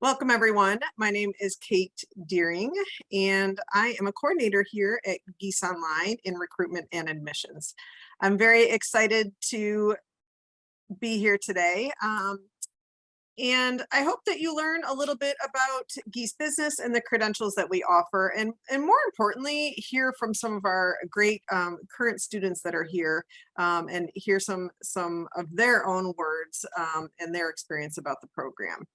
Welcome, everyone. My name is Kate Deering, and I am a coordinator here at Gies Online in recruitment and admissions. I'm very excited to be here today, and I hope that you learn a little bit about Gies Business and the credentials that we offer, and more importantly, hear from some of our great current students that are here, and hear some of their own words and their experience about the program.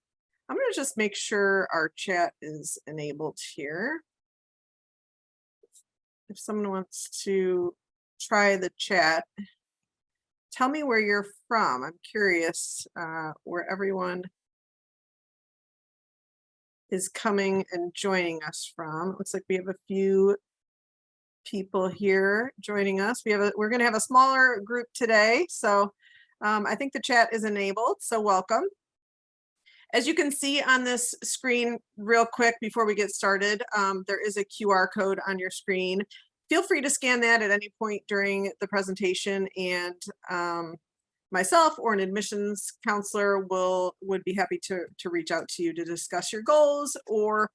I'm going to just make sure our chat is enabled here. If someone wants to try the chat, tell me where you're from. I'm curious where everyone is coming and joining us from. It looks like we have a few people here joining us. We're going to have a smaller group today, so I think the chat is enabled, so welcome. As you can see on this screen real quick before we get started, there is a QR code on your screen. Feel free to scan that at any point during the presentation, and myself or an admissions counselor would be happy to reach out to you to discuss your goals or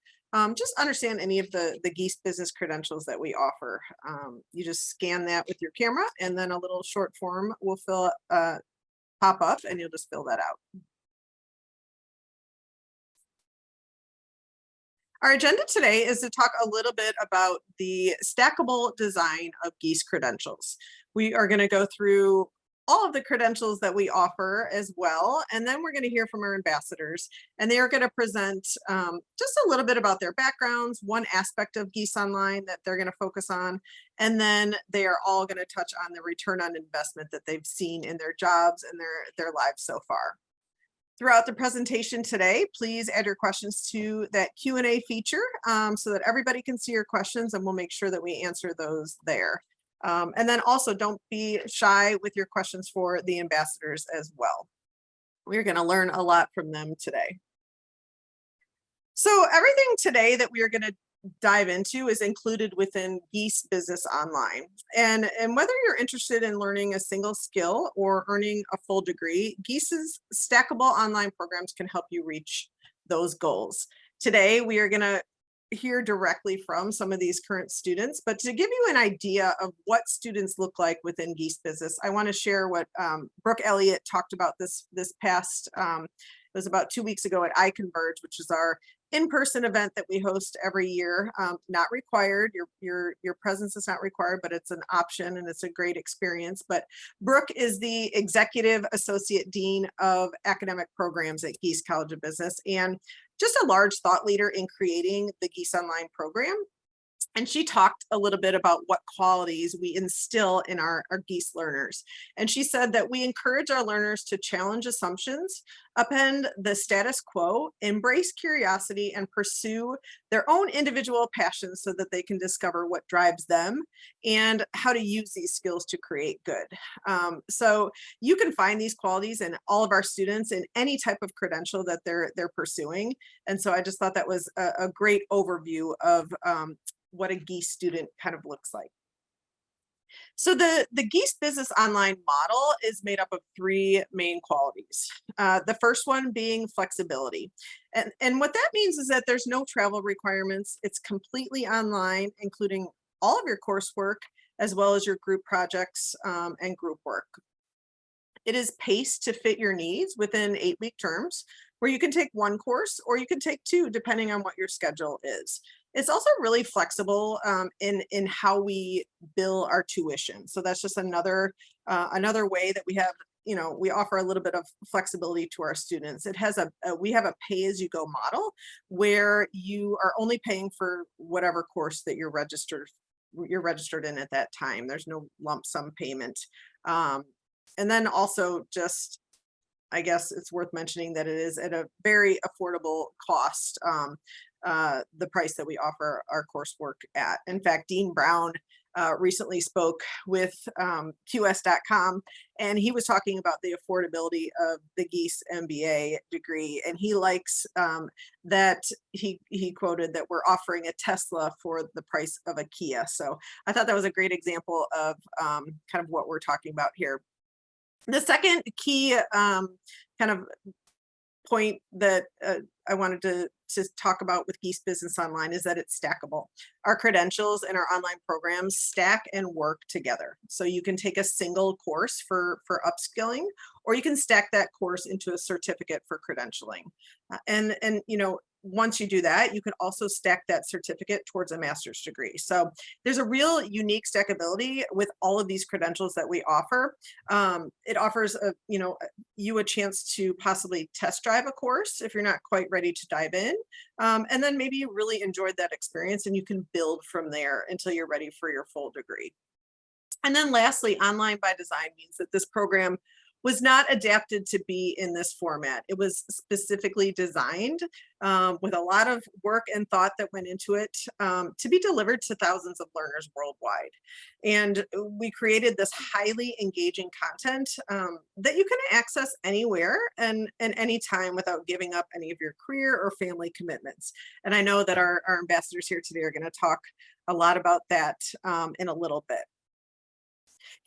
just understand any of the Gies business credentials that we offer. You just scan that with your camera, and then a little short form will pop up, and you'll just fill that out. Our agenda today is to talk a little bit about the stackable design of Gies credentials. We are going to go through all of the credentials that we offer as well, and then we're going to hear from our ambassadors, and they are going to present just a little bit about their backgrounds, one aspect of Gies Online that they're going to focus on, and then they are all going to touch on the return on investment that they've seen in their jobs and their lives so far. Throughout the presentation today, please add your questions to that Q&A feature so that everybody can see your questions, and we'll make sure that we answer those there. And then also don't be shy with your questions for the ambassadors as well. We're going to learn a lot from them today. So everything today that we are going to dive into is included within Gies Business Online. And whether you're interested in learning a single skill or earning a full degree, Gies's stackable online programs can help you reach those goals. Today, we are going to hear directly from some of these current students, but to give you an idea of what students look like within Gies Business, I want to share what Brooke Elliott talked about this past, it was about 2 weeks ago at iConverge, which is our in-person event that we host every year. Not required, your presence is not required, but it's an option and it's a great experience. But Brooke is the Executive Associate Dean of Academic Programs at Gies College of Business, and just a large thought leader in creating the Gies Online program. And she talked a little bit about what qualities we instill in our Gies learners. And she said that we encourage our learners to challenge assumptions, upend the status quo, embrace curiosity, and pursue their own individual passions so that they can discover what drives them and how to use these skills to create good. So you can find these qualities in all of our students in any type of credential that they're pursuing. And so I just thought that was a great overview of what a Gies student kind of looks like. So the Gies Business Online model is made up of 3 main qualities. The first one being flexibility. And what that means is that there's no travel requirements. It's completely online, including all of your coursework, as well as your group projects and group work. It is paced to fit your needs within 8-week terms, where you can take 1 course or you can take 2, depending on what your schedule is. It's also really flexible in how we bill our tuition. So that's just another way that we have, we offer a little bit of flexibility to our students. It has we have a pay-as-you-go model where you are only paying for whatever course that you're registered in at that time. There's no lump sum payment. And then also just, I guess it's worth mentioning that it is at a very affordable cost, the price that we offer our coursework at. In fact, Dean Brown recently spoke with QS.com, and he was talking about the affordability of the Gies MBA degree, and he likes that he quoted that we're offering a Tesla for the price of a Kia. So I thought that was a great example of kind of what we're talking about here. The second key kind of point that I wanted to talk about with Gies Business Online is that it's stackable. Our credentials and our online programs stack and work together. So you can take a single course for upskilling, or you can stack that course into a certificate for credentialing. And you know, once you do that, you can also stack that certificate towards a master's degree. So there's a real unique stackability with all of these credentials that we offer. It offers you a chance to possibly test drive a course if you're not quite ready to dive in. And then maybe you really enjoyed that experience and you can build from there until you're ready for your full degree. And then lastly, online by design means that this program was not adapted to be in this format. It was specifically designed with a lot of work and thought that went into it to be delivered to thousands of learners worldwide. And we created this highly engaging content that you can access anywhere and anytime without giving up any of your career or family commitments. And I know that our ambassadors here today are going to talk a lot about that in a little bit.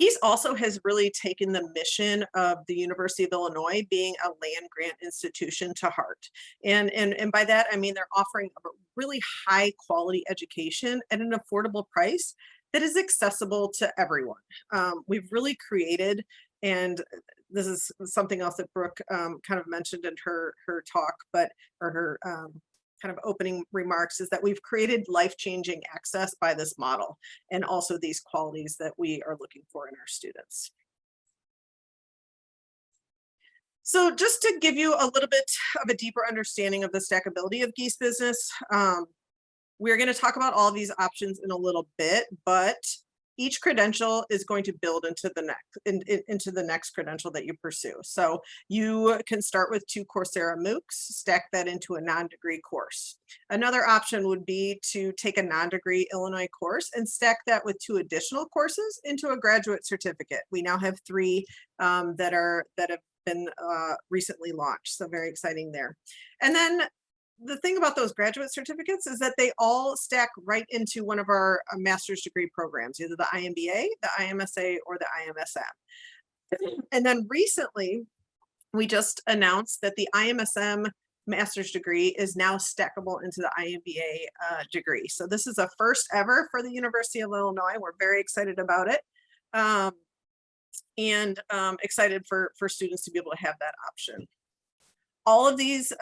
Gies also has really taken the mission of the University of Illinois being a land grant institution to heart. And by that, I mean they're offering a really high quality education at an affordable price that is accessible to everyone. We've really created, and this is something else that Brooke kind of mentioned in her talk, or her kind of opening remarks, is that we've created life-changing access by this model and also these qualities that we are looking for in our students. So just to give you a little bit of a deeper understanding of the stackability of Gies Business, we're going to talk about all of these options in a little bit, but each credential is going to build into the next credential that you pursue. So you can start with 2 Coursera Moocs, stack that into a non-degree course. Another option would be to take a non-degree Illinois course and stack that with 2 additional courses into a graduate certificate. We now have 3 that have been recently launched, so very exciting there. And then the thing about those graduate certificates is that they all stack right into one of our master's degree programs, either the IMBA, the IMSA, or the IMSM. And then recently, we just announced that the IMSM master's degree is now stackable into the IMBA degree. So this is a first ever for the University of Illinois. We're very excited about it. And excited for students to be able to have that option. All of these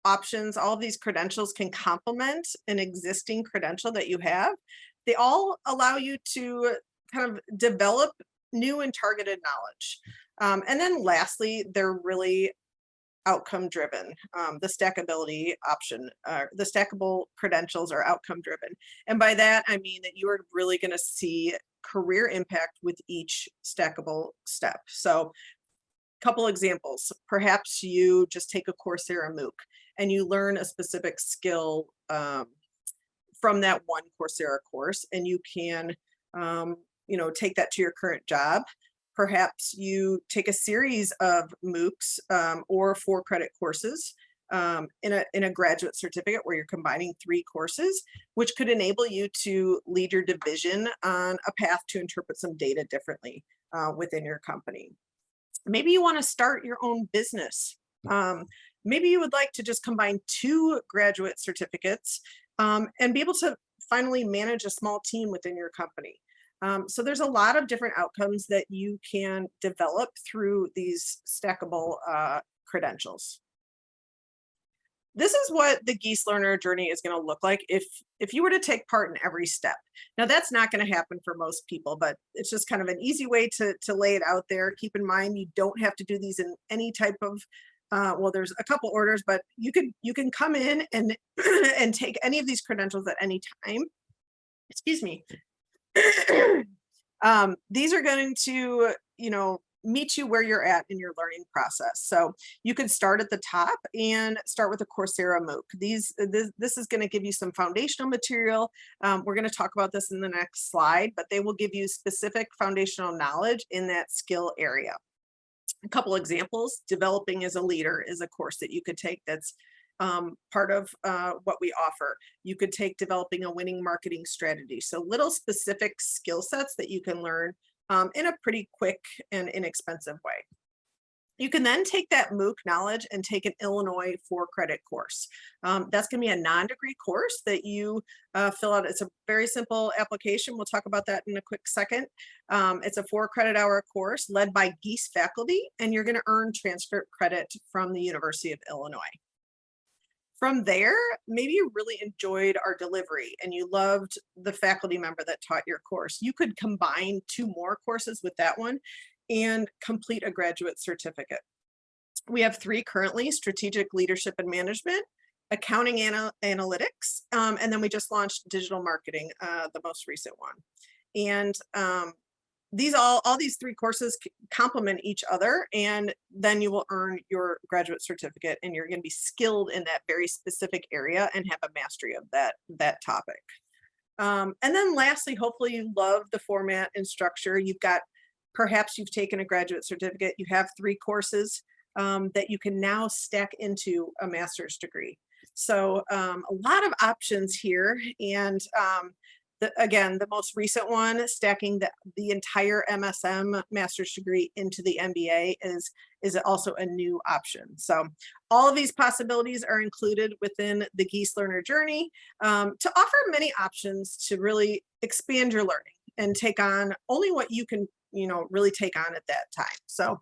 options, all of these credentials can complement an existing credential that you have. They all allow you to kind of develop new and targeted knowledge. And then lastly, they're really outcome driven. The stackability option, the stackable credentials are outcome driven. And by that, I mean that you are really going to see career impact with each stackable step. So a couple examples, perhaps you just take a Coursera Mooc and you learn a specific skill from that one Coursera course, and you can take that to your current job. Perhaps you take a series of Moocs or 4-credit courses in a graduate certificate where you're combining 3 courses, which could enable you to lead your division on a path to interpret some data differently within your company. Maybe you want to start your own business. Maybe you would like to just combine 2 graduate certificates and be able to finally manage a small team within your company. So there's a lot of different outcomes that you can develop through these stackable credentials. This is what the Gies learner journey is going to look like if you were to take part in every step. Now, that's not going to happen for most people, but it's just kind of an easy way to lay it out there. Keep in mind, you don't have to do these in any type of well, there's a couple orders, but you can come in and and take any of these credentials at any time. Excuse me. These are going to, meet you where you're at in your learning process. So you could start at the top and start with a Coursera Mooc. This is going to give you some foundational material. We're going to talk about this in the next slide, but they will give you specific foundational knowledge in that skill area. A couple examples, Developing as a Leader is a course that you could take that's part of what we offer. You could take Developing a Winning Marketing Strategy. So little specific skill sets that you can learn in a pretty quick and inexpensive way. You can then take that MOOC knowledge and take an Illinois 4-credit course. That's going to be a non-degree course that you fill out. It's a very simple application. We'll talk about that in a quick second. It's a 4-credit-hour course led by Gies faculty, and you're going to earn transcript credit from the University of Illinois. From there, maybe you really enjoyed our delivery and you loved the faculty member that taught your course. You could combine 2 more courses with that one and complete a graduate certificate. We have 3 currently: strategic leadership and management, accounting analytics, and then we just launched digital marketing, the most recent one. And all these 3 courses complement each other, and then you will earn your graduate certificate, and you're going to be skilled in that very specific area and have a mastery of that topic. And then lastly, hopefully you love the format and structure. Perhaps you've taken a graduate certificate, you have 3 courses that you can now stack into a master's degree. So a lot of options here. And again, the most recent one, stacking the entire MSM master's degree into the MBA is also a new option. So all of these possibilities are included within the Gies Learner Journey to offer many options to really expand your learning and take on only what you can really take on at that time. So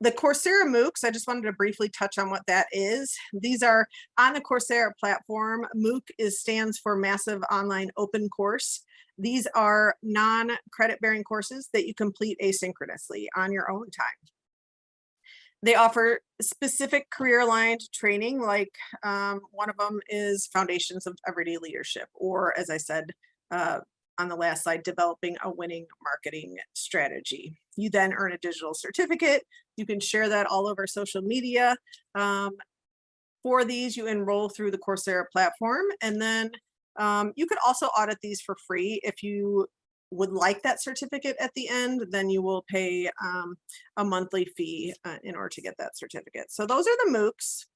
the Coursera Moocs, I just wanted to briefly touch on what that is. These are on the Coursera platform. MOOC stands for Massive Online Open Course. These are non-credit bearing courses that you complete asynchronously on your own time. They offer specific career-aligned training, like one of them is Foundations of Everyday Leadership, or as I said, on the last slide, developing a winning marketing strategy. You then earn a digital certificate. You can share that all over social media. For these, you enroll through the Coursera platform, and then you could also audit these for free. If you would like that certificate at the end, then you will pay a monthly fee in order to get that certificate. So those are the MOOCs.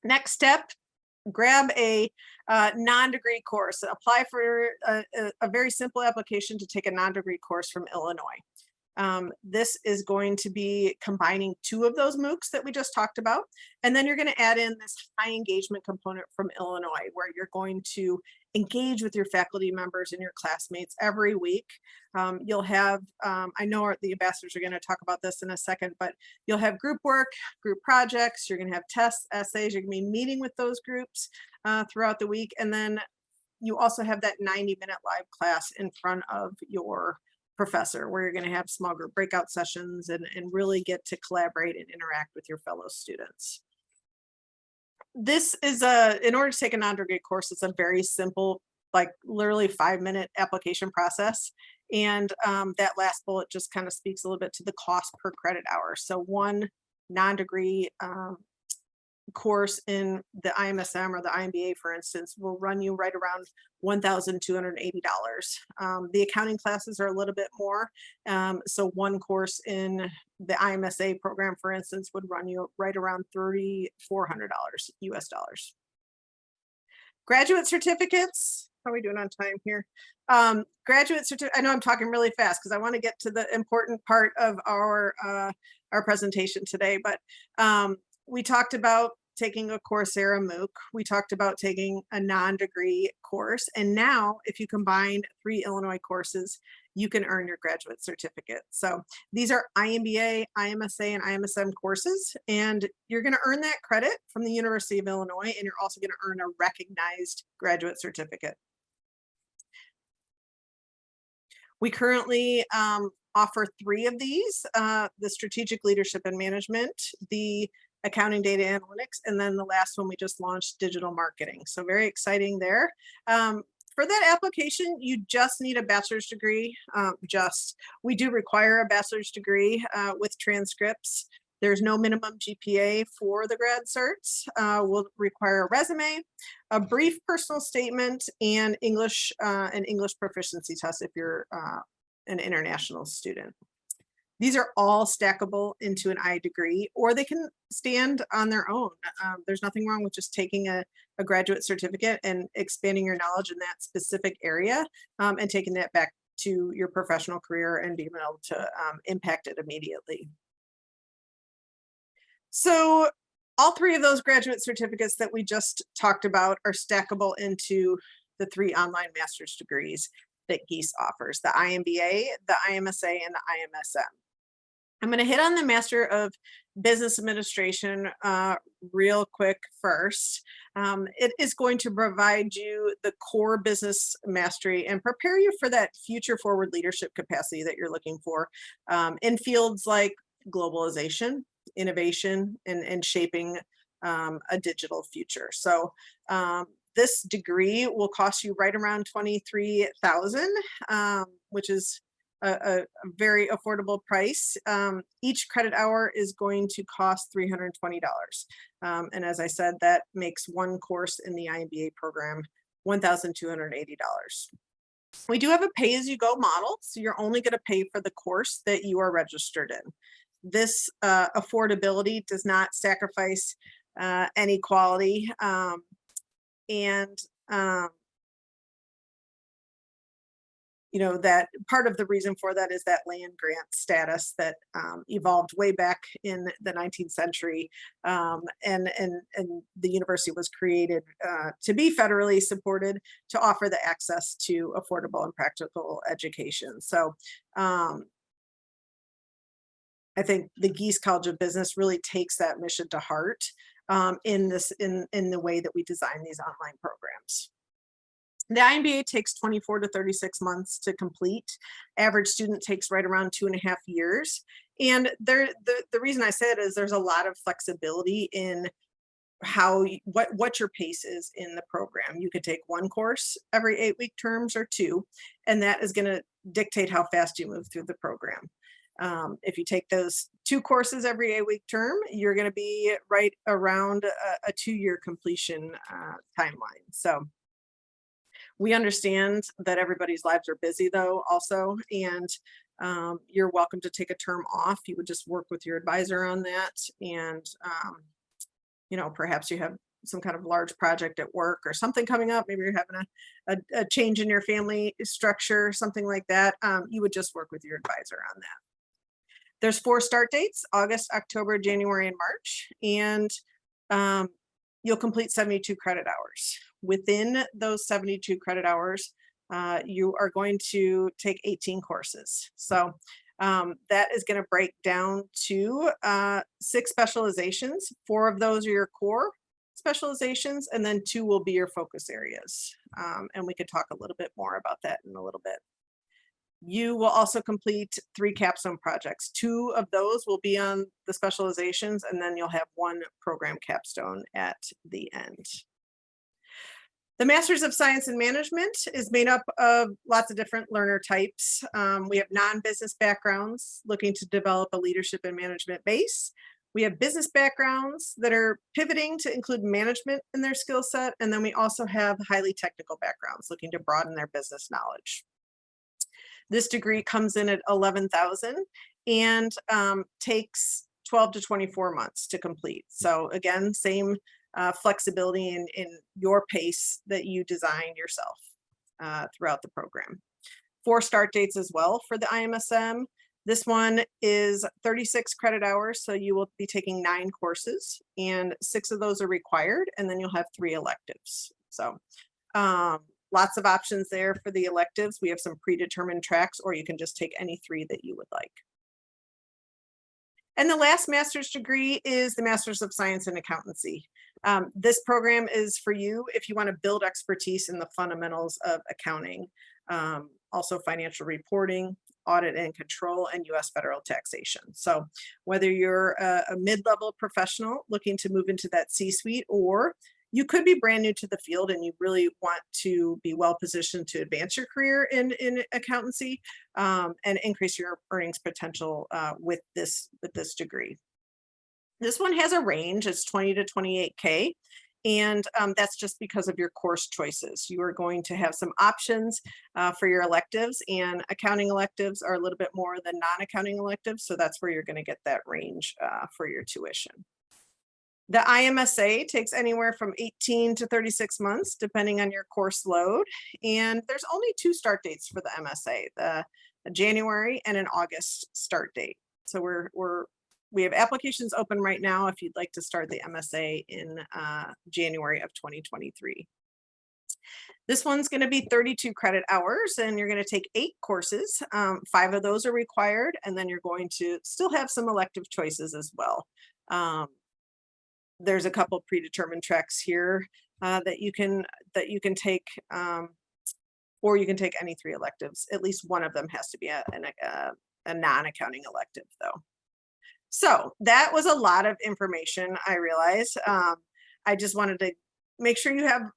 Next step, grab a non-degree course. Apply for a very simple application to take a non-degree course from Illinois. This is going to be combining 2 of those MOOCs that we just talked about. And then you're going to add in this high engagement component from Illinois, where you're going to engage with your faculty members and your classmates every week. You'll have, I know the ambassadors are going to talk about this in a second, but you'll have group work, group projects, you're going to have tests, essays, you're going to be meeting with those groups throughout the week. And then you also have that 90-minute live class in front of your professor, where you're going to have small group breakout sessions and really get to collaborate and interact with your fellow students. This is in order to take a non-degree course, it's a very simple, like literally 5-minute application process. And that last bullet just kind of speaks a little bit to the cost per credit hour. So one non-degree course in the IMSM or the IMBA, for instance, will run you right around $1,280. The accounting classes are a little bit more. So one course in the IMSA program, for instance, would run you right around $3,400 US dollars. Graduate certificates. How are we doing on time here? Graduate certificate. I know I'm talking really fast because I want to get to the important part of our presentation today, but we talked about taking a Coursera MOOC. We talked about taking a non-degree course. And now if you combine 3 Illinois courses, you can earn your graduate certificate. So these are IMBA, IMSA, and IMSM courses, and you're going to earn that credit from the University of Illinois, and you're also going to earn a recognized graduate certificate. We currently offer 3 of these, the strategic leadership and management, the accounting data analytics, and then the last one we just launched, digital marketing. So very exciting there. For that application, you just need a bachelor's degree. We do require a bachelor's degree with transcripts. There's no minimum GPA for the grad certs. We'll require a resume, a brief personal statement, and English proficiency test if you're an international student. These are all stackable into an iDegree, or they can stand on their own. There's nothing wrong with just taking a graduate certificate and expanding your knowledge in that specific area and taking that back to your professional career and being able to impact it immediately. So all three of those graduate certificates that we just talked about are stackable into the 3 online master's degrees that Gies offers, the IMBA, the IMSA, and the IMSM. I'm going to hit on the Master of Business Administration real quick first. It is going to provide you the core business mastery and prepare you for that future forward leadership capacity that you're looking for in fields like globalization, innovation, and shaping a digital future. So this degree will cost you right around $23,000, which is a very affordable price. Each credit hour is going to cost $320. And as I said, that makes one course in the IMBA program $1,280. We do have a pay-as-you-go model, so you're only going to pay for the course that you are registered in. This affordability does not sacrifice any quality, and you know, that part of the reason for that is that land grant status that evolved way back in the 19th century, and the university was created to be federally supported to offer the access to affordable and practical education. So I think the Gies College of Business really takes that mission to heart in the way that we design these online programs. The IMBA takes 24 to 36 months to complete. Average student takes right around 2.5 years. And the reason I say it is there's a lot of flexibility in what your pace is in the program. You could take one course every 8-week terms or 2, and that is going to dictate how fast you move through the program. If you take those 2 courses every 8-week term, you're going to be right around a 2-year completion timeline. So we understand that everybody's lives are busy though also, and you're welcome to take a term off. You would just work with your advisor on that. And, you know, perhaps you have some kind of large project at work or something coming up. Maybe you're having a change in your family structure, something like that. You would just work with your advisor on that. There's 4 start dates: August, October, January, and March. And you'll complete 72 credit hours. Within those 72 credit hours, you are going to take 18 courses. So that is going to break down to 6 specializations. 4 of those are your core specializations, and then 2 will be your focus areas. And we could talk a little bit more about that in a little bit. You will also complete 3 capstone projects. 2 of those will be on the specializations, and then you'll have 1 program capstone at the end. The Masters of Science in Management is made up of lots of different learner types. We have non-business backgrounds looking to develop a leadership and management base. We have business backgrounds that are pivoting to include management in their skill set. And then we also have highly technical backgrounds looking to broaden their business knowledge. This degree comes in at $11,000 and takes 12 to 24 months to complete. So again, same flexibility in your pace that you design yourself throughout the program. 4 start dates as well for the IMSM. This one is 36 credit hours, so you will be taking 9 courses, and 6 of those are required, and then you'll have 3 electives. So lots of options there for the electives. We have some predetermined tracks, or you can just take any 3 that you would like. And the last master's degree is the Master's of Science in Accountancy. This program is for you if you want to build expertise in the fundamentals of accounting, also financial reporting, audit and control, and U.S. federal taxation. So whether you're a mid-level professional looking to move into that C-suite, or you could be brand new to the field and you really want to be well positioned to advance your career in accountancy and increase your earnings potential with this degree. This one has a range. It's 20 to 28K. And that's just because of your course choices. You are going to have some options for your electives, and accounting electives are a little bit more than non-accounting electives. So that's where you're going to get that range for your tuition. The IMSA takes anywhere from 18 to 36 months, depending on your course load. And there's only 2 start dates for the MSA, a January and an August start date. So we're we have applications open right now if you'd like to start the MSA in January of 2023. This one's going to be 32 credit hours, and you're going to take 8 courses. 5 of those are required, and then you're going to still have some elective choices as well. There's a couple predetermined tracks here that you can take, or you can take any 3 electives. At least one of them has to be a non-accounting elective, though. So that was a lot of information, I realize. I just wanted to make sure you have,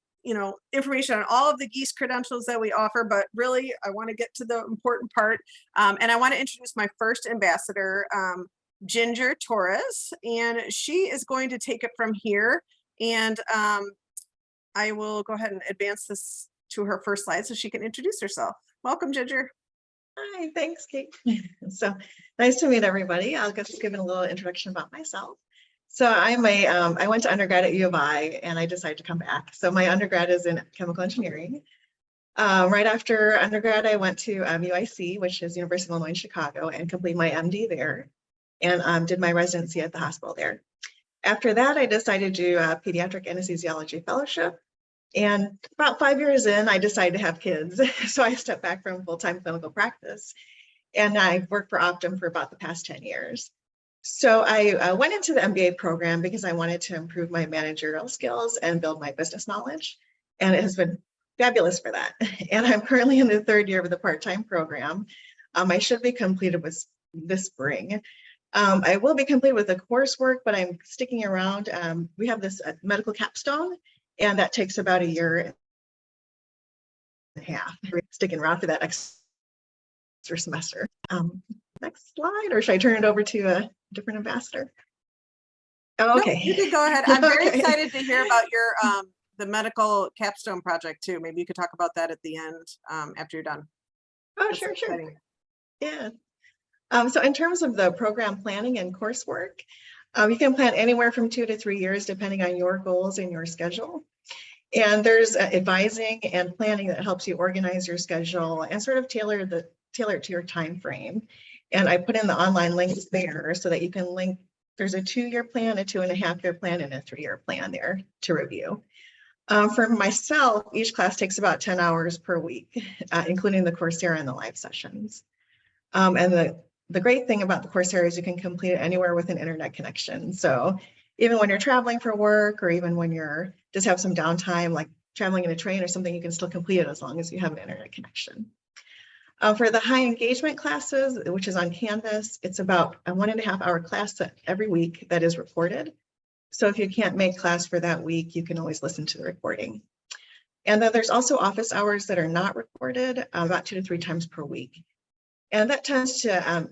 information on all of the Gies credentials that we offer, but really I want to get to the important part. And I want to introduce my first ambassador, Ginger Torres, and she is going to take it from here. And I will go ahead and advance this to her first slide so she can introduce herself. Welcome, Ginger. Hi, thanks, Kate. So nice to meet everybody. I'll just give a little introduction about myself. So I went to undergrad at U of I, and I decided to come back. So my undergrad is in chemical engineering. Right after undergrad, I went to UIC, which is University of Illinois in Chicago, and completed my MD there, and did my residency at the hospital there. After that, I decided to do a pediatric anesthesiology fellowship. And about 5 years in, I decided to have kids. So I stepped back from full-time clinical practice, and I've worked for Optum for about the past 10 years. So I went into the MBA program because I wanted to improve my managerial skills and build my business knowledge. And it has been fabulous for that. And I'm currently in the 3rd year of the part-time program. I should be completed with this spring. I will be complete with the coursework, but I'm sticking around. We have this medical capstone, and that takes about a year and a half. We're sticking around for that extra semester. Next slide, or should I turn it over to a different ambassador? Oh, okay. No, you can go ahead. I'm very excited to hear about your the medical capstone project too. Maybe you could talk about that at the end after you're done. Oh, sure. Yeah. So in terms of the program planning and coursework, you can plan anywhere from 2 to 3 years, depending on your goals and your schedule. And there's advising and planning that helps you organize your schedule and sort of tailor it to your time frame. And I put in the online links there so that you can link. There's a 2-year plan, a 2.5-year plan, and a 3-year plan there to review. For myself, each class takes about 10 hours per week, including the Coursera and the live sessions. And the great thing about the Coursera is you can complete it anywhere with an internet connection. So even when you're traveling for work, or even when you're just have some downtime, like traveling in a train or something, you can still complete it as long as you have an internet connection. For the high engagement classes, which is on Canvas, it's about a 1.5-hour class every week that is recorded. So if you can't make class for that week, you can always listen to the recording. And then there's also office hours that are not recorded, about 2 to 3 times per week. And that tends to,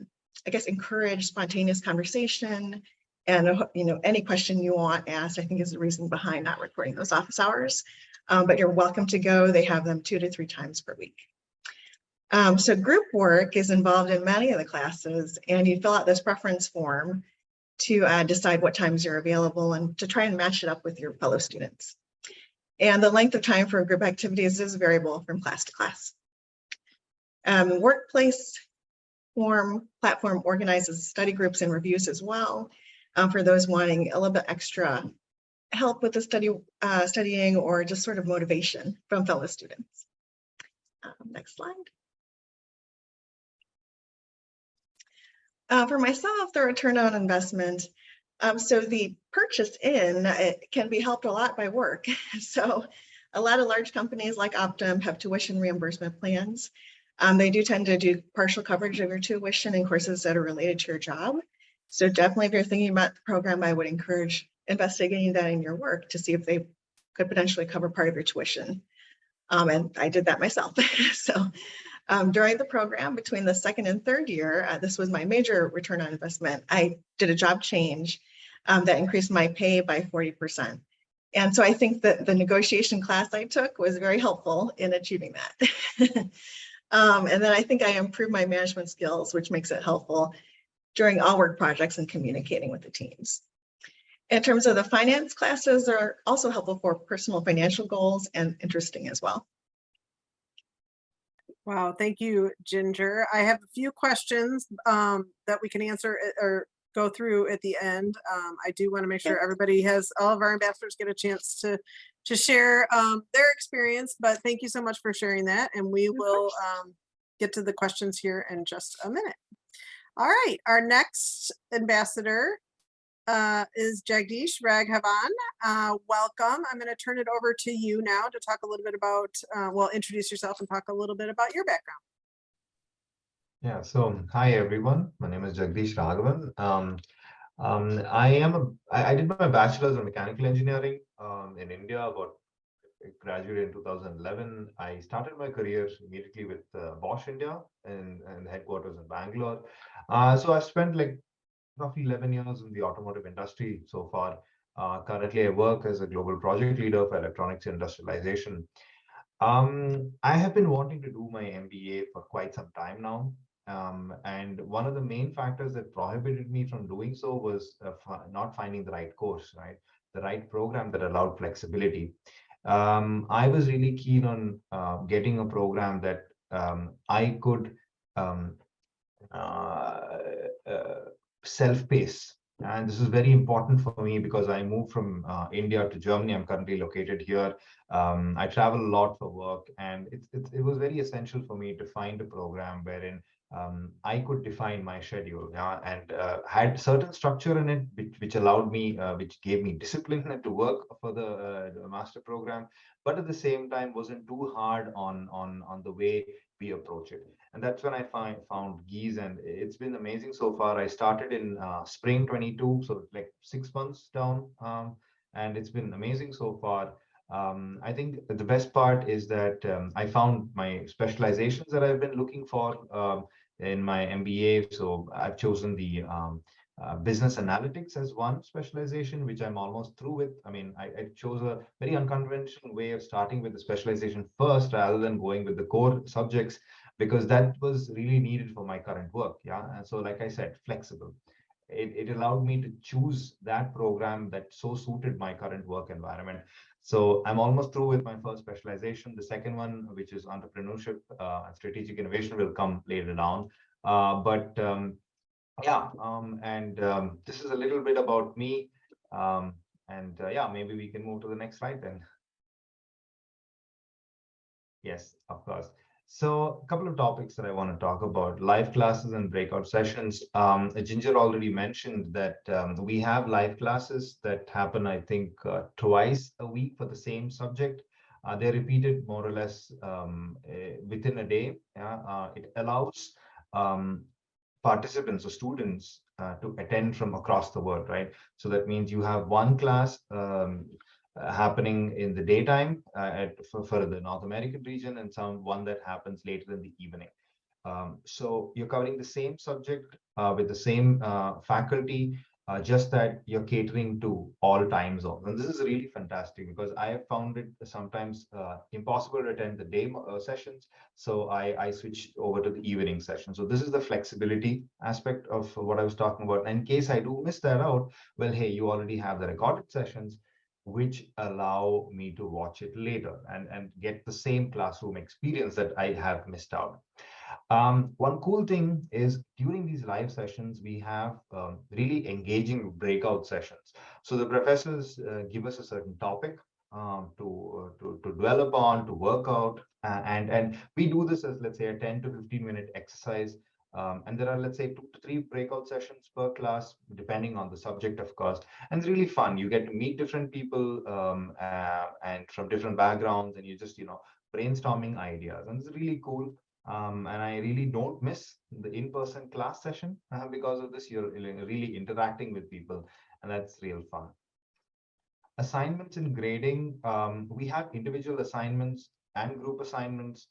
I guess, encourage spontaneous conversation, and any question you want asked, I think, is the reason behind not recording those office hours. But you're welcome to go. They have them 2 to 3 times per week. So group work is involved in many of the classes, and you fill out this preference form to decide what times you're available and to try and match it up with your fellow students. And the length of time for group activities is variable from class to class. Workplace platform organizes study groups and reviews as well, for those wanting a little bit extra help with the studying, or just sort of motivation from fellow students. Next slide. For myself, the return on investment. So the purchase it can be helped a lot by work. So a lot of large companies like Optum have tuition reimbursement plans. They do tend to do partial coverage of your tuition in courses that are related to your job. So definitely, if you're thinking about the program, I would encourage investigating that in your work to see if they could potentially cover part of your tuition. And I did that myself. So during the program, between the 2nd and 3rd year, this was my major return on investment. I did a job change that increased my pay by 40%. And so I think that the negotiation class I took was very helpful in achieving that. And then I think I improved my management skills, which makes it helpful during all work projects and communicating with the teams. In terms of the finance classes, are also helpful for personal financial goals and interesting as well. Wow, thank you, Ginger. I have a few questions that we can answer, or go through at the end. I do want to make sure everybody all of our ambassadors get a chance to share their experience, but thank you so much for sharing that. And we will get to the questions here in just a minute. All right, our next ambassador is Jagdish Ragavan. Welcome. I'm going to turn it over to you now to talk a little bit about, introduce yourself and talk a little bit about your background. Yeah, so hi everyone. My name is Jagdish Ragavan. I did my bachelor's in mechanical engineering in India. I graduated in 2011. I started my career immediately with Bosch India and headquarters in Bangalore. So I've spent like roughly 11 years in the automotive industry so far. Currently, I work as a global project leader for electronics industrialization. I have been wanting to do my MBA for quite some time now. And one of the main factors that prohibited me from doing so was not finding the right course, right? The right program that allowed flexibility. I was really keen on getting a program that I could self-pace. And this is very important for me because I moved from India to Germany. I'm currently located here. I travel a lot for work, and it was very essential for me to find a program wherein I could define my schedule, and had certain structure in it, which allowed me, which gave me discipline to work for the master program, but at the same time wasn't too hard on the way we approach it. And that's when I found Gies, and it's been amazing so far. I started in spring 22, so like 6 months down, and it's been amazing so far. I think the best part is that I found my specializations that I've been looking for in my MBA. So I've chosen the business analytics as one specialization, which I'm almost through with. I mean, I chose a very unconventional way of starting with the specialization first rather than going with the core subjects, because that was really needed for my current work. Yeah. And so, like I said, flexible. It allowed me to choose that program that so suited my current work environment. So I'm almost through with my first specialization. The second one, which is entrepreneurship and strategic innovation, will come later down. This is a little bit about me. Maybe we can move to the next slide then. Yes, of course. So a couple of topics that I want to talk about: live classes and breakout sessions. Ginger already mentioned that we have live classes that happen, I think, twice a week for the same subject. They're repeated more or less within a day. It allows participants or students to attend from across the world, right? So that means you have one class happening in the daytime for the North American region, and one that happens later in the evening. So you're covering the same subject with the same faculty, just that you're catering to all time zones. And this is really fantastic because I have found it sometimes impossible to attend the day sessions. So I switched over to the evening session. So this is the flexibility aspect of what I was talking about. And in case I do miss that out, well, hey, you already have the recorded sessions, which allow me to watch it later and get the same classroom experience that I have missed out. One cool thing is during these live sessions, we have really engaging breakout sessions. So the professors give us a certain topic to dwell upon, to work out, and we do this as, let's say, a 10 to 15-minute exercise. And there are, let's say, 2 to 3 breakout sessions per class, depending on the subject, of course. And it's really fun. You get to meet different people and from different backgrounds, and you just, brainstorming ideas. And it's really cool. And I really don't miss the in-person class session because of this. You're really interacting with people, and that's real fun. Assignments and grading. We have individual assignments and group assignments.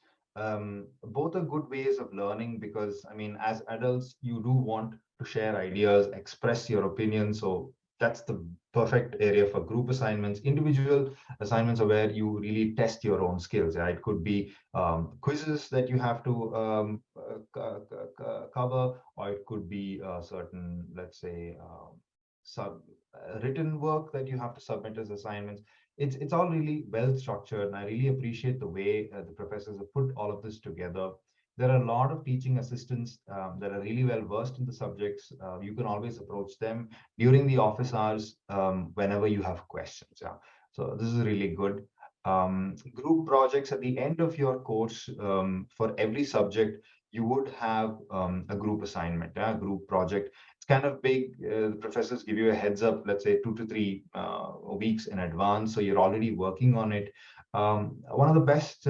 Both are good ways of learning because, I mean, as adults, you do want to share ideas, express your opinion. So that's the perfect area for group assignments. Individual assignments are where you really test your own skills. Yeah? It could be quizzes that you have to cover, or it could be certain, let's say, written work that you have to submit as assignments. It's all really well structured, and I really appreciate the way the professors have put all of this together. There are a lot of teaching assistants that are really well versed in the subjects. You can always approach them during the office hours whenever you have questions. Yeah. So this is really good. Group projects at the end of your course, for every subject, you would have a group assignment, a group project. It's kind of big. The professors give you a heads up, let's say 2 to 3 weeks in advance. So you're already working on it. One of the best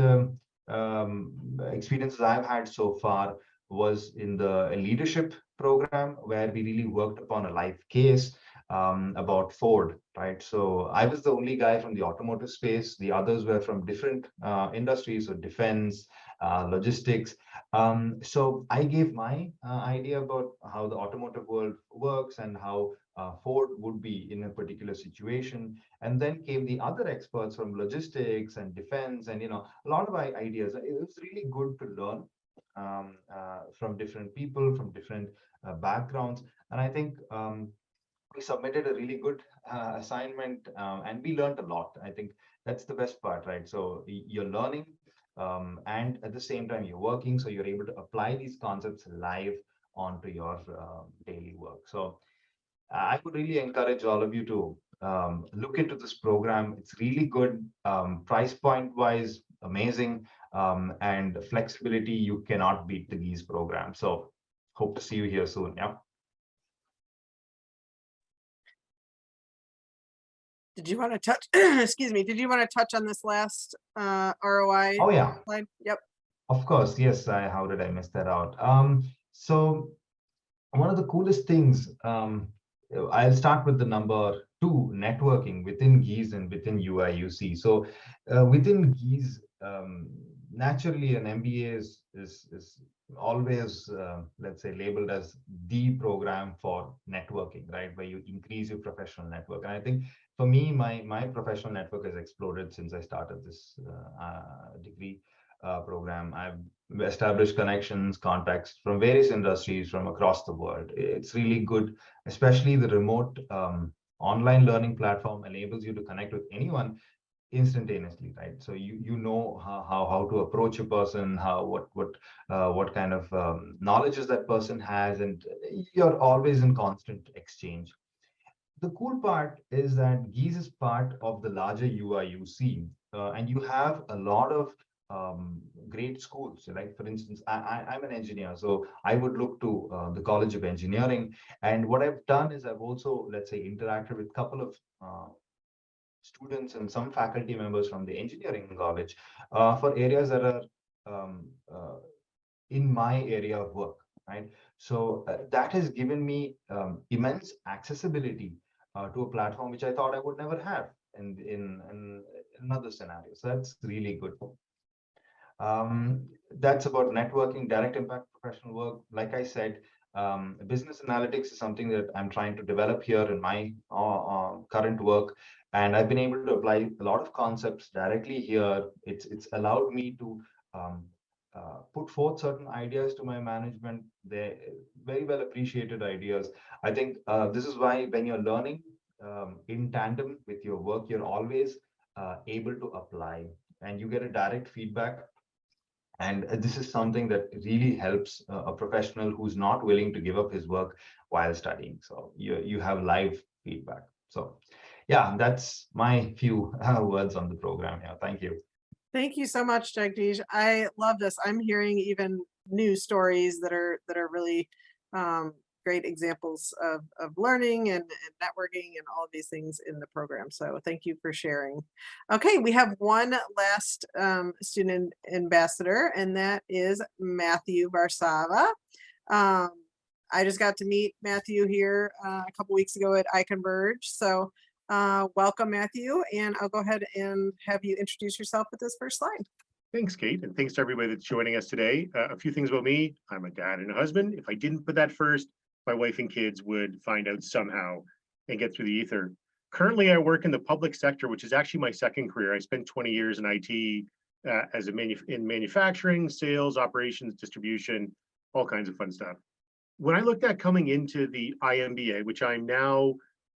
experiences I've had so far was in the leadership program, where we really worked upon a live case about Ford, right? So I was the only guy from the automotive space. The others were from different industries, so defense, logistics. So I gave my idea about how the automotive world works and how Ford would be in a particular situation. And then came the other experts from logistics and defense, and a lot of ideas. It was really good to learn from different people, from different backgrounds. And I think we submitted a really good assignment, and we learned a lot. I think that's the best part, right? So you're learning, and at the same time you're working, so you're able to apply these concepts live onto your daily work. So I would really encourage all of you to look into this program. It's really good, price point wise, amazing, and flexibility. You cannot beat the Gies program. So hope to see you here soon. Yeah. Did you want to touch, excuse me, did you want to touch on this last ROI Oh yeah, slide? Yep. of course. Yes. How did I miss that out? So one of the coolest things, I'll start with the number 2, networking within Gies and within UI/UC. So within Gies, naturally an MBA is always, let's say, labeled as the program for networking, right? Where you increase your professional network. And I think for me, my professional network has exploded since I started this degree program. I've established connections, contacts from various industries from across the world. It's really good, especially the remote online learning platform enables you to connect with anyone instantaneously, right? So you know how to approach a person, what kind of knowledges that person has, and you're always in constant exchange. The cool part is that Gies is part of the larger UI/UC, and you have a lot of great schools. Like, for instance, I'm an engineer, so I would look to the College of Engineering. And what I've done is I've also, let's say, interacted with a couple of students and some faculty members from the engineering college for areas that are um, in my area of work, right? So that has given me immense accessibility to a platform which I thought I would never have in another scenario. So that's really good. That's about networking, direct impact professional work. Like I said, business analytics is something that I'm trying to develop here in my current work. And I've been able to apply a lot of concepts directly here. It's allowed me to put forth certain ideas to my management. They're very well appreciated ideas. I think this is why when you're learning in tandem with your work, you're always able to apply, and you get a direct feedback. And this is something that really helps a professional who's not willing to give up his work while studying. So you have live feedback. So yeah, that's my few words on the program here. Thank you. Thank you so much, Jagdish. I love this. I'm hearing even new stories that are really great examples of learning and networking and all of these things in the program. So thank you for sharing. Okay, we have one last student ambassador, and that is Matthew Varsava. I just got to meet Matthew here a couple weeks ago at iConverge. So welcome, Matthew, and I'll go ahead and have you introduce yourself with this first slide. Thanks, Kate, and thanks to everybody that's joining us today. A few things about me. I'm a dad and a husband. If I didn't put that first, my wife and kids would find out somehow and get through the ether. Currently, I work in the public sector, which is actually my second career. I spent 20 years in IT in manufacturing, sales, operations, distribution, all kinds of fun stuff. When I looked at coming into the IMBA, which I'm now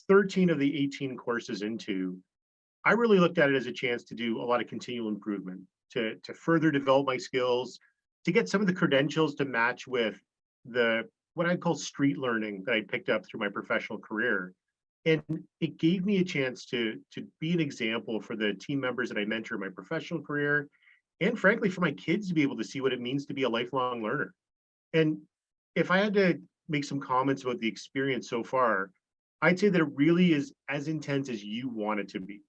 13 of the 18 courses into, I really looked at it as a chance to do a lot of continual improvement, to further develop my skills, to get some of the credentials to match with what I call street learning that I picked up through my professional career. And it gave me a chance to be an example for the team members that I mentor in my professional career, and frankly, for my kids to be able to see what it means to be a lifelong learner. And if I had to make some comments about the experience so far, I'd say that it really is as intense as you want it to be.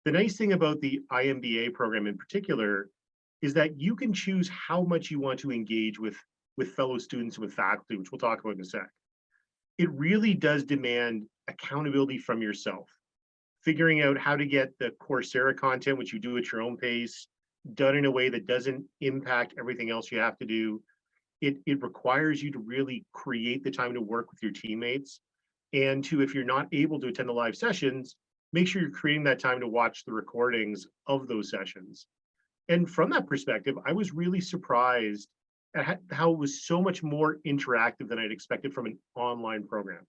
The nice thing about the IMBA program in particular is that you can choose how much you want to engage with fellow students and with faculty, which we'll talk about in a sec. It really does demand accountability from yourself, figuring out how to get the Coursera content, which you do at your own pace, done in a way that doesn't impact everything else you have to do. It requires you to really create the time to work with your teammates, and to, if you're not able to attend the live sessions, make sure you're creating that time to watch the recordings of those sessions. And from that perspective, I was really surprised at how it was so much more interactive than I'd expected from an online program.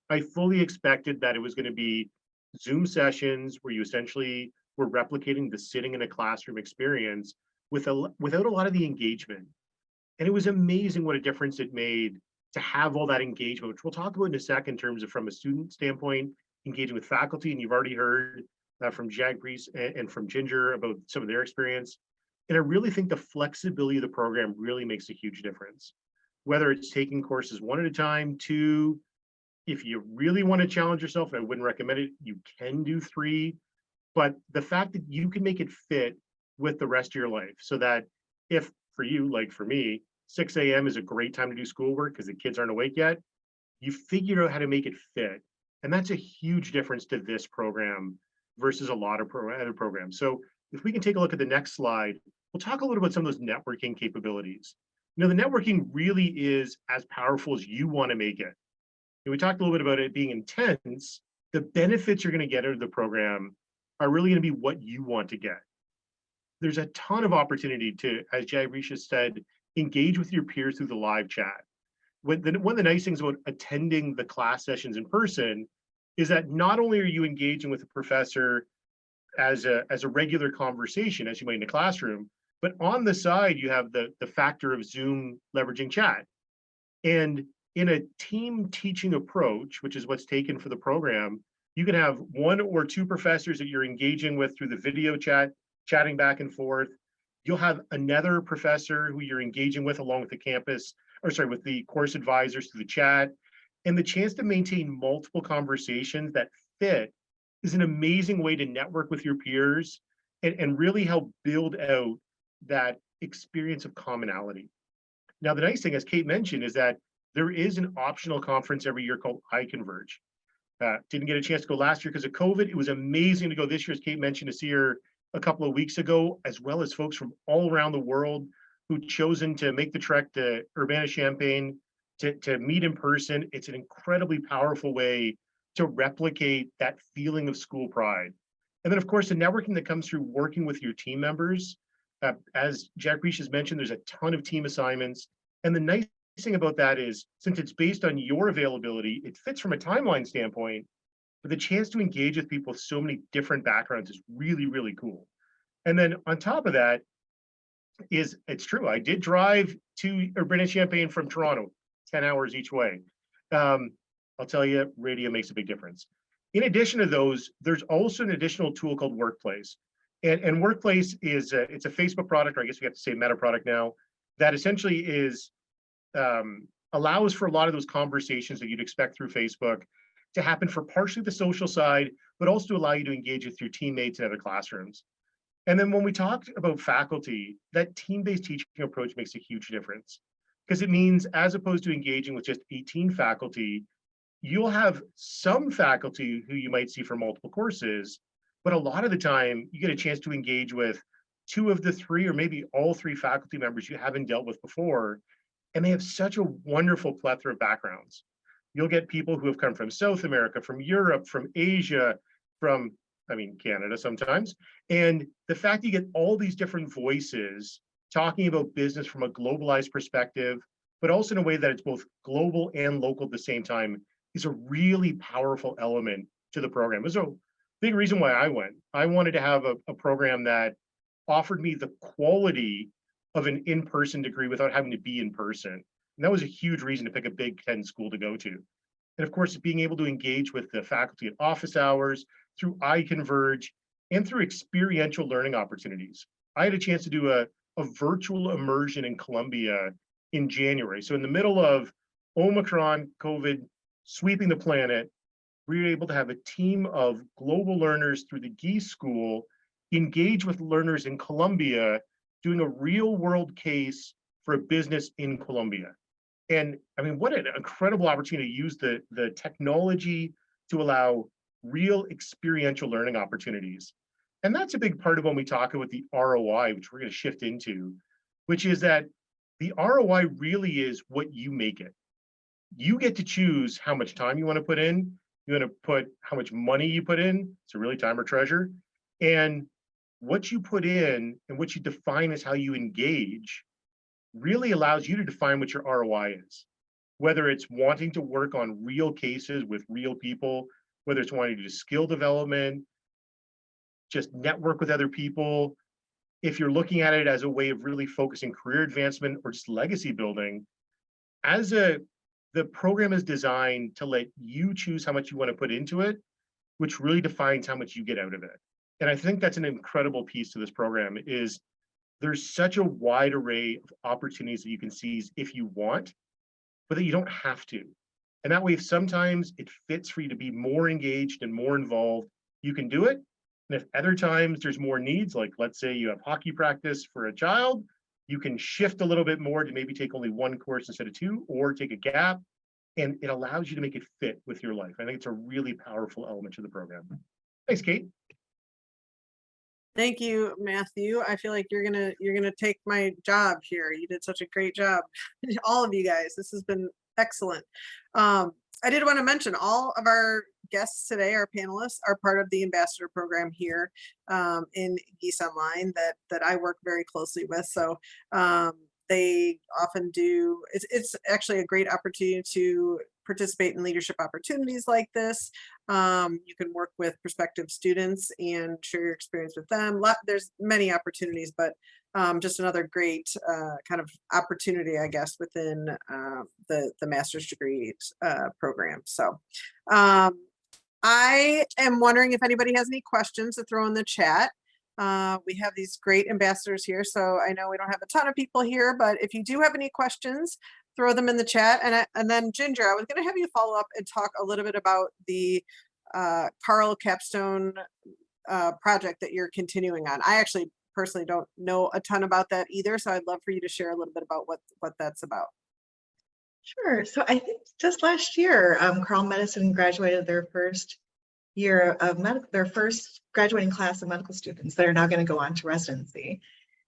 I fully expected that it was going to be Zoom sessions where you essentially were replicating the sitting in a classroom experience without a lot of the engagement. And it was amazing what a difference it made to have all that engagement, which we'll talk about in a second in terms of from a student standpoint, engaging with faculty. And you've already heard from Jagdish and from Ginger about some of their experience. And I really think the flexibility of the program really makes a huge difference. Whether it's taking courses one at a time, two, if you really want to challenge yourself, and I wouldn't recommend it, you can do 3. But the fact that you can make it fit with the rest of your life, so that if for you, like for me, 6 a.m. is a great time to do schoolwork because the kids aren't awake yet, you figure out how to make it fit. And that's a huge difference to this program versus a lot of other programs. So if we can take a look at the next slide, we'll talk a little about some of those networking capabilities. You know, the networking really is as powerful as you want to make it. We talked a little bit about it being intense. The benefits you're going to get out of the program are really going to be what you want to get. There's a ton of opportunity to, as Jagdish said, engage with your peers through the live chat. One of the nice things about attending the class sessions in person is that not only are you engaging with the professor as a regular conversation, as you might in a classroom, but on the side, you have the factor of Zoom leveraging chat. And in a team teaching approach, which is what's taken for the program, you can have 1 or 2 professors that you're engaging with through the video chat, chatting back and forth. You'll have another professor who you're engaging with along with the campus, with the course advisors through the chat. And the chance to maintain multiple conversations that fit is an amazing way to network with your peers and really help build out that experience of commonality. Now, the nice thing, as Kate mentioned, is that there is an optional conference every year called iConverge. Didn't get a chance to go last year because of COVID. It was amazing to go this year, as Kate mentioned, to see her a couple of weeks ago, as well as folks from all around the world who'd chosen to make the trek to Urbana-Champaign to meet in person. It's an incredibly powerful way to replicate that feeling of school pride. And then, of course, the networking that comes through working with your team members. As Jagdish has mentioned, there's a ton of team assignments. And the nice thing about that is, since it's based on your availability, it fits from a timeline standpoint, but the chance to engage with people with so many different backgrounds is really, really cool. And then on top of that, it's true, I did drive to Urbana-Champaign from Toronto, 10 hours each way. I'll tell you, radio makes a big difference. In addition to those, there's also an additional tool called Workplace. And Workplace is it's a Facebook product, or I guess we have to say Meta product now, that essentially is allows for a lot of those conversations that you'd expect through Facebook to happen for partially the social side, but also to allow you to engage with your teammates in other classrooms. And then when we talked about faculty, that team-based teaching approach makes a huge difference, because it means, as opposed to engaging with just 18 faculty, you'll have some faculty who you might see for multiple courses, but a lot of the time you get a chance to engage with 2 of the 3, or maybe all 3 faculty members you haven't dealt with before, and they have such a wonderful plethora of backgrounds. You'll get people who have come from South America, from Europe, from Asia, from, Canada sometimes. And the fact that you get all these different voices talking about business from a globalized perspective, but also in a way that it's both global and local at the same time, is a really powerful element to the program. It was a big reason why I went. I wanted to have a program that offered me the quality of an in-person degree without having to be in person. And that was a huge reason to pick a Big Ten school to go to. And of course, being able to engage with the faculty at office hours, through iConverge, and through experiential learning opportunities. I had a chance to do a virtual immersion in Colombia in January. So in the middle of Omicron, COVID sweeping the planet, we were able to have a team of global learners through the Gies School engage with learners in Colombia, doing a real world case for a business in Colombia. And I mean, what an incredible opportunity to use the technology to allow real experiential learning opportunities. And that's a big part of when we talk about the ROI, which we're going to shift into, which is that the ROI really is what you make it. You get to choose how much time you want to put in. You want to put how much money you put in. So really time or treasure. And what you put in and what you define as how you engage really allows you to define what your ROI is. Whether it's wanting to work on real cases with real people, whether it's wanting to do skill development, just network with other people. If you're looking at it as a way of really focusing career advancement or just legacy building, the program is designed to let you choose how much you want to put into it, which really defines how much you get out of it. And I think that's an incredible piece to this program is there's such a wide array of opportunities that you can seize if you want, but that you don't have to. And that way, if sometimes it fits for you to be more engaged and more involved, you can do it. And if other times there's more needs, like let's say you have hockey practice for a child, you can shift a little bit more to maybe take only one course instead of two, or take a gap, and it allows you to make it fit with your life. I think it's a really powerful element to the program. Thanks, Kate. Thank you, Matthew. I feel like you're gonna take my job here. You did such a great job, all of you guys. This has been excellent. I did want to mention all of our guests today, our panelists, are part of the ambassador program here in Gies Online that I work very closely with. So they often do. It's actually a great opportunity to participate in leadership opportunities like this. You can work with prospective students and share your experience with them. There's many opportunities, but just another great kind of opportunity, I guess, within the master's degree program. So I am wondering if anybody has any questions to throw in the chat. We have these great ambassadors here, so I know we don't have a ton of people here, but if you do have any questions, throw them in the chat. And then Ginger, I was going to have you follow up and talk a little bit about the Carl Capstone project that you're continuing on. I actually personally don't know a ton about that either, so I'd love for you to share a little bit about what that's about. Sure. So I think just last year, Carl Medicine graduated their first year of their first graduating class of medical students that are now going to go on to residency.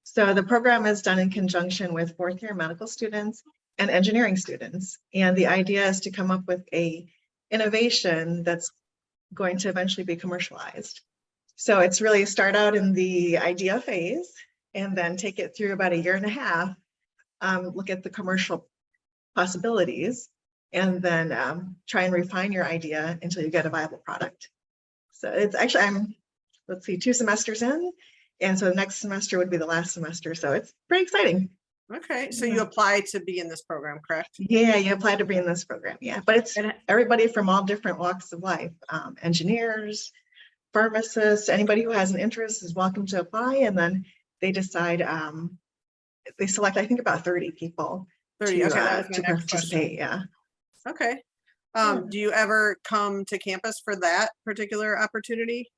So the program is done in conjunction with fourth year medical students and engineering students. And the idea is to come up with a innovation that's going to eventually be commercialized. So it's really start out in the idea phase and then take it through about a year and a half, look at the commercial possibilities, and then try and refine your idea until you get a viable product. So it's actually, let's see, 2 semesters in. And so the next semester would be the last semester. So it's pretty exciting. Okay, so you apply to be in this program, correct? Yeah, you apply to be in this program, yeah. But it's everybody from all different walks of life, engineers, pharmacists, anybody who has an interest is welcome to apply. And then they decide, they select, I think, about 30 people 30, to, okay, that was to my next participate, question. yeah. Okay. Do you ever come to campus for that particular opportunity?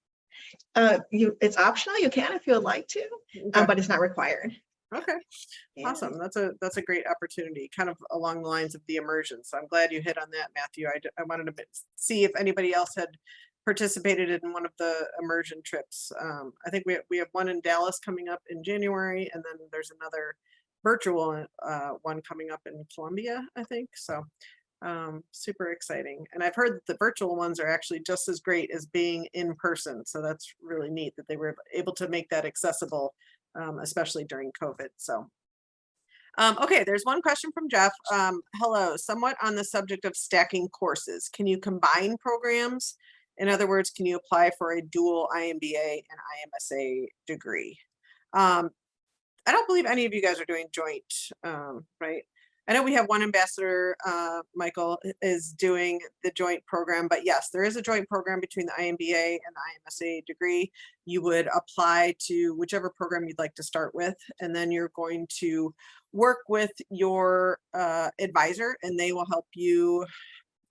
It's optional, you can if you would like to, Okay. but it's not required. Okay, Yeah. awesome. That's a great opportunity, kind of along the lines of the immersion. So I'm glad you hit on that, Matthew. I wanted to see if anybody else had participated in one of the immersion trips. I think we have one in Dallas coming up in January, and then there's another virtual one coming up in Columbia, I think. So super exciting. And I've heard that the virtual ones are actually just as great as being in person. So that's really neat that they were able to make that accessible, especially during COVID. So, okay, there's one question from Jeff. Hello, somewhat on the subject of stacking courses. Can you combine programs? In other words, can you apply for a dual IMBA and IMSA degree? I don't believe any of you guys are doing joint, right? I know we have one ambassador, Michael, is doing the joint program, but yes, there is a joint program between the IMBA and the IMSA degree. You would apply to whichever program you'd like to start with, and then you're going to work with your advisor, and they will help you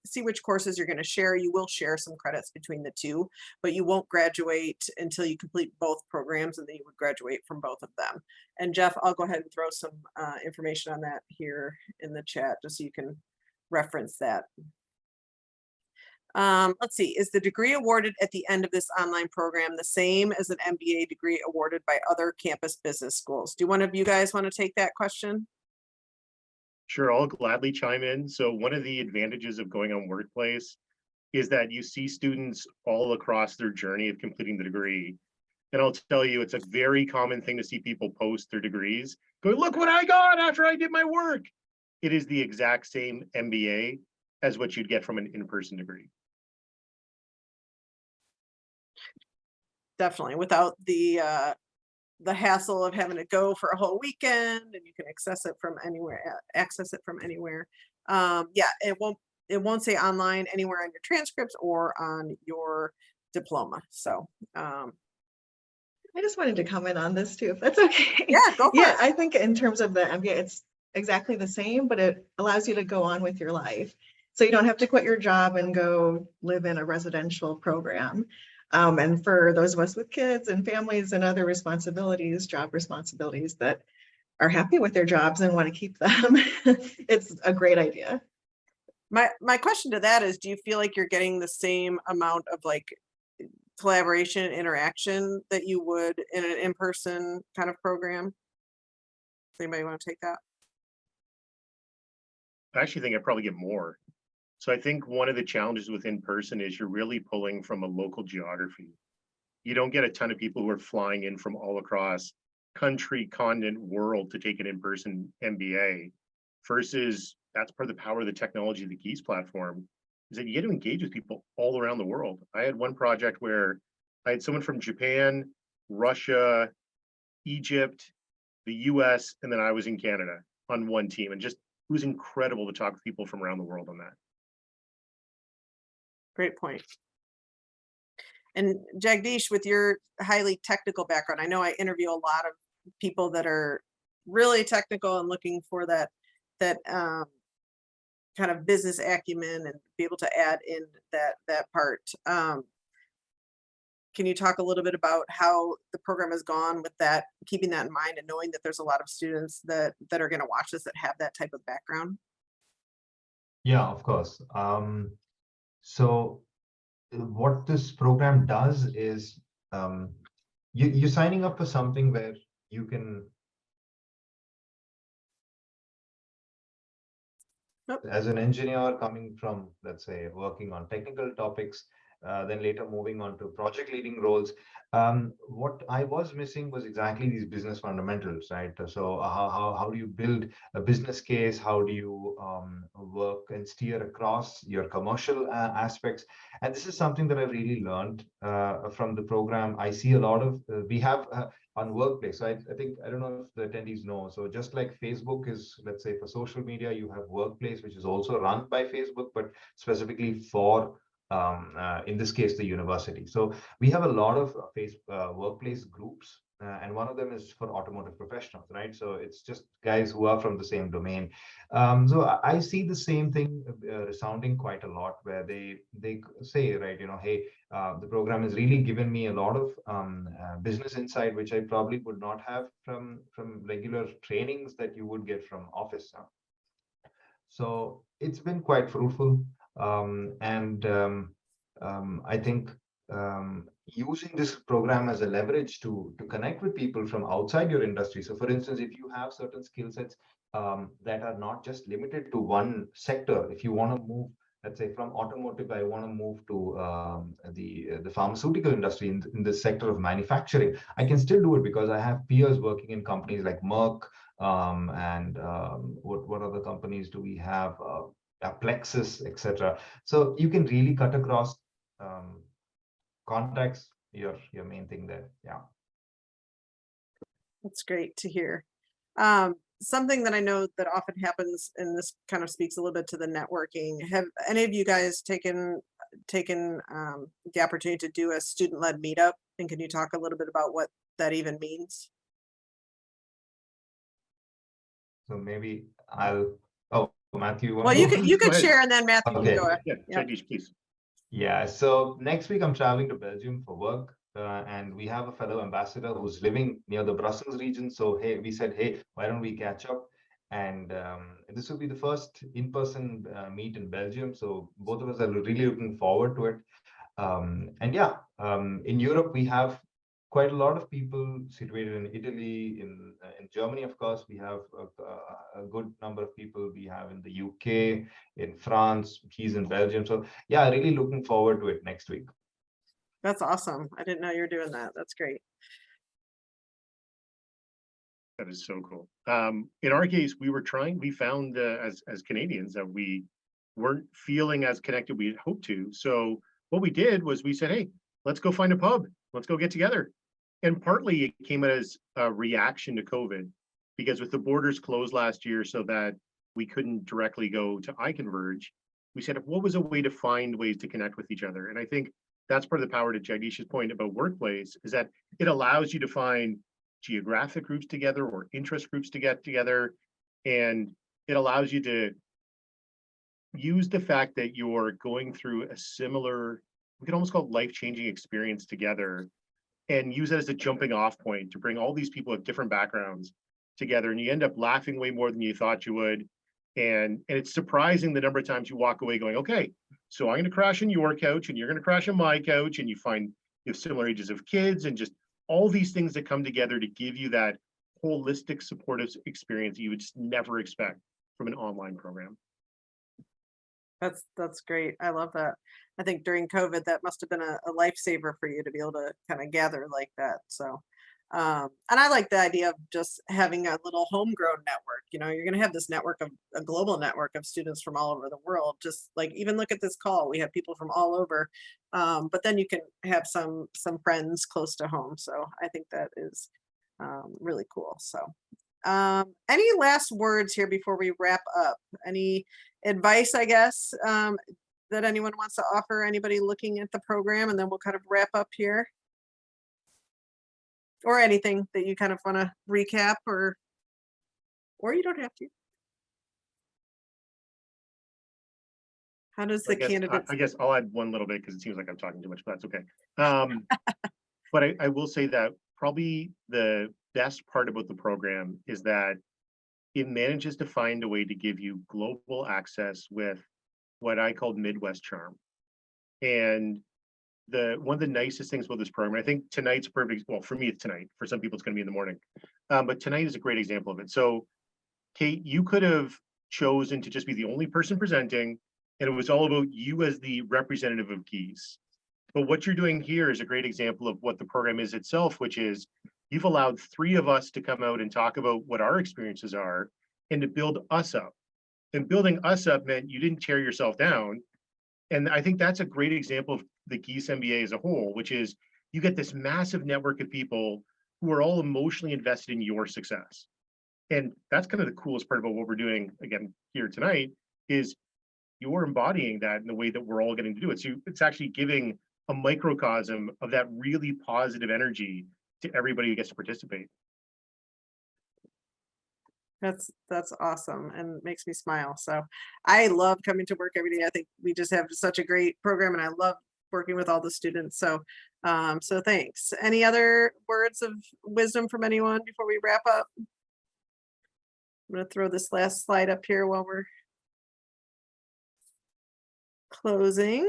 see which courses you're going to share. You will share some credits between the two, but you won't graduate until you complete both programs, and then you would graduate from both of them. And Jeff, I'll go ahead and throw some information on that here in the chat, just so you can reference that. Let's see, is the degree awarded at the end of this online program the same as an MBA degree awarded by other campus business schools? Do one of you guys want to take that question? Sure, I'll gladly chime in. So one of the advantages of going on Workplace is that you see students all across their journey of completing the degree. And I'll tell you, it's a very common thing to see people post their degrees, go, look what I got after I did my work. It is the exact same MBA as what you'd get from an in-person degree. Definitely, without the hassle of having to go for a whole weekend, and you can access it from anywhere. Yeah, it won't say online anywhere on your transcripts or on your diploma. So I just wanted to comment on this too, if that's okay. yeah, go for it. I think in terms of the MBA, it's exactly the same, but it allows you to go on with your life. So you don't have to quit your job and go live in a residential program. And for those of us with kids and families and other responsibilities, job responsibilities that are happy with their jobs and want to keep them, it's a great idea. My question to that is, do you feel like you're getting the same amount of like collaboration, interaction that you would in an in-person kind of program? Anybody want to take that? I actually think I probably get more. So I think one of the challenges with in-person is you're really pulling from a local geography. You don't get a ton of people who are flying in from all across country, continent, world to take an in-person MBA, versus that's part of the power of the technology of the Gies platform, is that you get to engage with people all around the world. I had one project where I had someone from Japan, Russia, Egypt, the US, and then I was in Canada on one team, and just it was incredible to talk with people from around the world on that. Great point. And Jagdish, with your highly technical background, I know I interview a lot of people that are really technical and looking for that kind of business acumen and be able to add in that part. Can you talk a little bit about how the program has gone with that, keeping that in mind and knowing that there's a lot of students that are going to watch this that have that type of background? Yeah, of course. So what this program does is you're signing up for something where you can, as an engineer coming from, let's say, working on technical topics, then later moving on to project leading roles. What I was missing was exactly these business fundamentals, right? So how do you build a business case? How do you work and steer across your commercial aspects? And this is something that I really learned from the program. I see a lot of, we have on Workplace. So I think, I don't know if the attendees know. So just like Facebook is, let's say, for social media, you have Workplace, which is also run by Facebook, but specifically for in this case, the university. So we have a lot of workplace groups, and one of them is for automotive professionals, right? So it's just guys who are from the same domain. So I see the same thing resounding quite a lot, where they say, right, you know, hey, the program has really given me a lot of business insight, which I probably would not have from regular trainings that you would get from office. So it's been quite fruitful. I think using this program as a leverage to connect with people from outside your industry. So for instance, if you have certain skill sets that are not just limited to one sector, if you want to move, let's say from automotive, I want to move to the pharmaceutical industry in the sector of manufacturing, I can still do it because I have peers working in companies like Merck, what other companies do we have? Plexus, etc. So you can really cut across contacts, your main thing there. Yeah. That's great to hear. Something that I know that often happens, and this kind of speaks a little bit to the networking. Have any of you guys taken the opportunity to do a student-led meetup? And can you talk a little bit about what that even means? So maybe oh, Matthew, Well, you want could Go ahead. share, and then Matthew can Okay. go. Yeah, Yeah. Jagdish, please. Yeah, so next week I'm traveling to Belgium for work, and we have a fellow ambassador who's living near the Brussels region. So hey, we said, hey, why don't we catch up? And this will be the first in-person meet in Belgium. So both of us are really looking forward to it. And yeah, in Europe we have quite a lot of people situated in Italy, in Germany, of course. We have a good number of people. We have in the UK, in France, he's in Belgium. So yeah, really looking forward to it next week. That's awesome. I didn't know you were doing that. That's great. That is so cool. In our case, we found as Canadians that we weren't feeling as connected we had hoped to. So what we did was we said, hey, let's go find a pub. Let's go get together. And partly it came as a reaction to COVID, because with the borders closed last year so that we couldn't directly go to iConverge, we said, what was a way to find ways to connect with each other? And I think that's part of the power, to Jagdish's point about workplace, is that it allows you to find geographic groups together or interest groups to get together. And it allows you to use the fact that you're going through a similar, we can almost call it life-changing experience together, and use it as a jumping off point to bring all these people with different backgrounds together. And you end up laughing way more than you thought you would. And it's surprising the number of times you walk away going, okay, so I'm going to crash on your couch and you're going to crash on my couch. And you find you have similar ages of kids and just all these things that come together to give you that holistic supportive experience that you would just never expect from an online program. That's great. I love that. I think during COVID, that must have been a lifesaver for you to be able to kind of gather like that. So, and I like the idea of just having a little homegrown network. You know, you're going to have this network of a global network of students from all over the world. Just like, even look at this call, we have people from all over. But then you can have some friends close to home. So I think that is really cool. So, any last words here before we wrap up? Any advice, I guess, that anyone wants to offer anybody looking at the program, and then we'll kind of wrap up here? Or anything that you kind of want to recap, or you don't have to. How does the candidates? I guess I'll add one little bit because it seems like I'm talking too much, but that's okay. But I will say that probably the best part about the program is that it manages to find a way to give you global access with what I called Midwest charm. And one of the nicest things about this program, I think tonight's perfect, well, for me, it's tonight. For some people, it's going to be in the morning. But tonight is a great example of it. So, Kate, you could have chosen to just be the only person presenting, and it was all about you as the representative of Gies. But what you're doing here is a great example of what the program is itself, which is you've allowed 3 of us to come out and talk about what our experiences are and to build us up. And building us up meant you didn't tear yourself down. And I think that's a great example of the Gies MBA as a whole, which is you get this massive network of people who are all emotionally invested in your success. And that's kind of the coolest part about what we're doing again here tonight, is you're embodying that in the way that we're all getting to do it. So it's actually giving a microcosm of that really positive energy to everybody who gets to participate. That's awesome and makes me smile. So I love coming to work every day. I think we just have such a great program, and I love working with all the students. So so thanks. Any other words of wisdom from anyone before we wrap up? I'm going to throw this last slide up here while we're closing.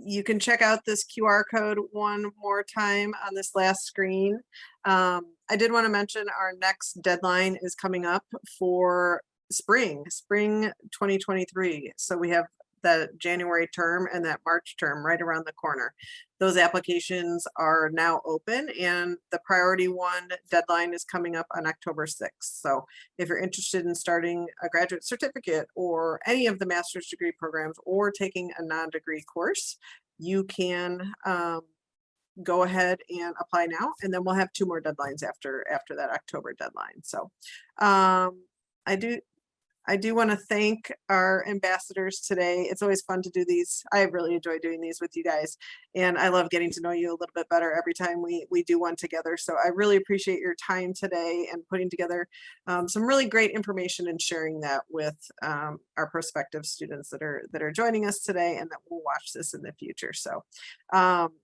You can check out this QR code one more time on this last screen. I did want to mention our next deadline is coming up for spring 2023. So we have the January term and that March term right around the corner. Those applications are now open, and the priority 1 deadline is coming up on October 6th. So if you're interested in starting a graduate certificate or any of the master's degree programs or taking a non-degree course, you can go ahead and apply now, and then we'll have 2 more deadlines after that October deadline. So I do want to thank our ambassadors today. It's always fun to do these. I really enjoy doing these with you guys, and I love getting to know you a little bit better every time we do one together. So I really appreciate your time today and putting together some really great information and sharing that with our prospective students that are joining us today and that will watch this in the future. So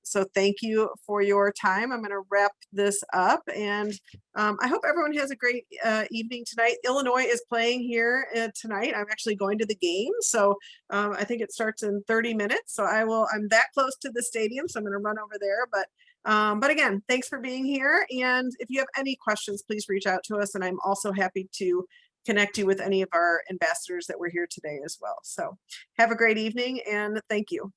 so thank you for your time. I'm going to wrap this up, and I hope everyone has a great evening tonight. Illinois is playing here tonight. I'm actually going to the game, so I think it starts in 30 minutes. So I'm that close to the stadium, so I'm going to run over there. But again, thanks for being here. And if you have any questions, please reach out to us. And I'm also happy to connect you with any of our ambassadors that were here today as well. So have a great evening, and thank you.